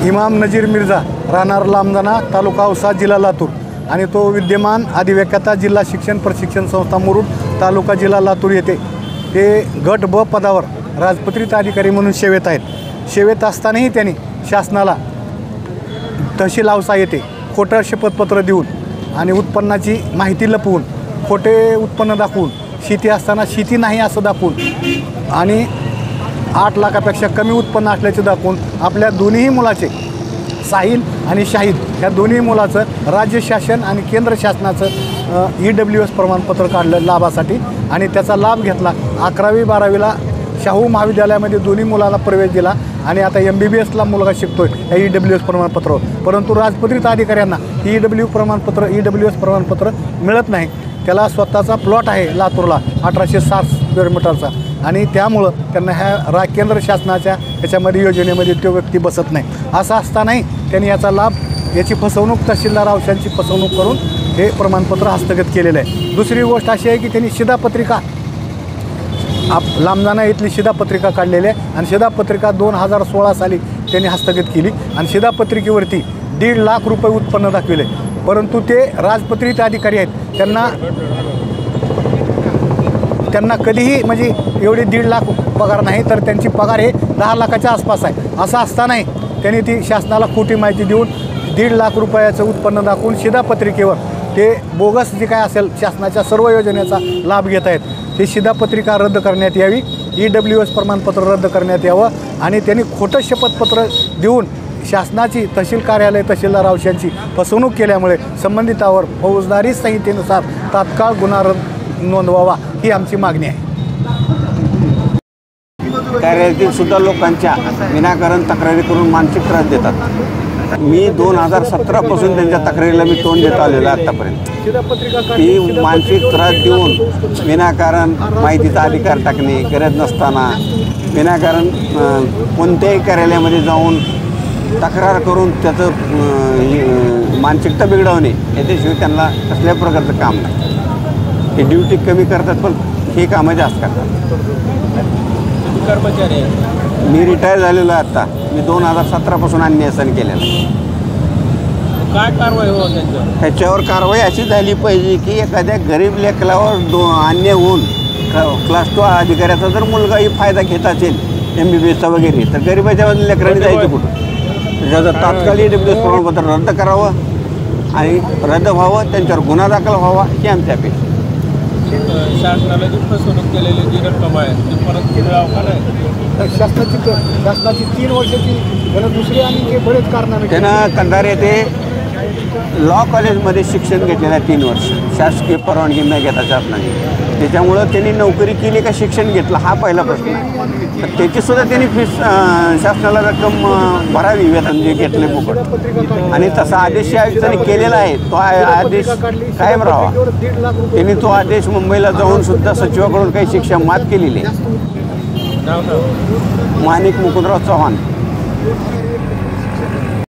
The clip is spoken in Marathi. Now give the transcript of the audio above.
इमाम नजीर मिर्झा, राहणार लामजाना, तालुका औसा, जिल्हा लातूर आणि तो विद्यमान अधिव्यक्ता जिल्हा शिक्षण प्रशिक्षण संस्था मुरुड, तालुका जिल्हा लातूर येथे ते गट ब पदावर राजपत्रित अधिकारी म्हणून सेवेत आहेत. सेवेत असतानाही त्यांनी शासनाला तहसील औसा येथे खोटं शपथपत्र देऊन आणि उत्पन्नाची माहिती लपवून, खोटे उत्पन्न दाखवून, शेती असताना शेती नाही असं दाखवून आणि 8 लाखापेक्षा कमी उत्पन्न असल्याचे दाखवून आपल्या दोन्ही मुलाचे, साहिल आणि शाहिद या दोन्ही मुलाचं राज्य शासन आणि केंद्र शासनाचं EWS प्रमाणपत्र काढलं लाभासाठी आणि त्याचा लाभ घेतला. 11वी 12वीला शाहू महाविद्यालयामध्ये दोन्ही मुलाला प्रवेश दिला आणि आता MBBSला मुलगा शिकतोय या EWS प्रमाणपत्रावर. परंतु राजपत्रित अधिकाऱ्यांना EWS प्रमाणपत्र मिळत नाही. त्याला स्वतःचा प्लॉट आहे लातूरला 1860 स्क्वेअर मीटरचा आणि त्यामुळं त्यांना ह्या केंद्र शासनाच्या याच्यामध्ये योजनेमध्ये तो व्यक्ती बसत नाही. असं असतानाही त्यांनी याचा लाभ, याची फसवणूक, तहसीलदार औषधांची फसवणूक करून हे प्रमाणपत्र हस्तगत केलेलं आहे. दुसरी गोष्ट अशी आहे की त्यांनी शिधापत्रिका लामजाना इथली शिधापत्रिका काढलेली आहे आणि शिधापत्रिका 2016 साली त्यांनी हस्तगत केली आणि शिधापत्रिकेवरती 1.5 लाख रुपये उत्पन्न दाखविले. परंतु ते राजपत्रित अधिकारी आहेत, त्यांना कधीही म्हणजे एवढे 1.5 लाख पगार नाही, तर त्यांची पगार हे 10 लाखाच्या आसपास आहे. असं असतानाही त्यांनी ती शासनाला खोटी माहिती देऊन 1.5 लाख रुपयाचं उत्पन्न दाखवून शिधापत्रिकेवर ते बोगस जे काय असेल शासनाच्या सर्व योजनेचा लाभ घेत आहेत. ही शिधापत्रिका रद्द करण्यात यावी, EWS प्रमाणपत्र रद्द करण्यात यावं आणि त्यांनी खोटं शपथपत्र देऊन शासनाची तहसील कार्यालय, तहसीलदार औषधांची फसवणूक केल्यामुळे संबंधितावर फौजदारी संहितेनुसार तात्काळ गुन्हा नोंदवावा ही आमची मागणी आहे. कार्यालयातील सुद्धा लोकांच्या विनाकारण तक्रारी करून मानसिक त्रास देतात. मी 2017 पासून त्यांच्या तक्रारीला मी तोंड देत आलेलो आहे आत्तापर्यंत. ही मानसिक त्रास देऊन विनाकारण माहितीचा अधिकार टाकणे, गरज नसताना विनाकारण कोणत्याही कार्यालयामध्ये जाऊन तक्रार करून त्याचं मानसिकता बिघडवणे याच्याशिवाय त्यांना कसल्या प्रकारचं काम नाही. हे ड्युटी कमी करतात पण हे कामं जास्त करतात. कर्मचारी मी रिटायर झालेलो आहे आता. मी 2017 पासून अन्यासन केलेलं आहे. काय कारवाई हो त्यांच्यावर? ह्याच्यावर कारवाई अशी झाली पाहिजे की एखाद्या गरीब लेकरावर अन्याय होऊन क्लास 2 अधिकाऱ्याचा जर मुलगाही फायदा घेत असेल MBBSचा वगैरे, तर गरीबाच्या लेकरांनी जायचं कुठं? त्याचं तात्काळ EWS प्रमाणपत्र रद्द करावं आणि रद्द व्हावं, त्यांच्यावर गुन्हा दाखल व्हावा ही आमची अपेक्षा. शासनाला जी फसवणूक केलेली जी रक्कम आहे ती परत मिळावं का नाही? शासनाची 3 वर्षाची त्याला दुसरी आणि बरेच कारणाने त्यानं कंधार येथे लॉ कॉलेजमध्ये शिक्षण घेतलेलं आहे 3 वर्ष, शासकीय परवानगी न घेता शासनाने. त्याच्यामुळं त्यांनी नोकरी केली का शिक्षण घेतलं हा पहिला प्रश्न आहे. तर त्याचीसुद्धा त्यांनी फीस शासनाला रक्कम भरावी, वेतन जे घेतले फुकट. आणि तसा आदेश आयुक्तांनी केलेला आहे, तो आदेश कायम राहावा. त्यांनी तो आदेश मुंबईला जाऊन सुद्धा सचिवाकडून काही शिक्षा माफ केलेली आहे. माणिक मुकुंदराव चव्हाण.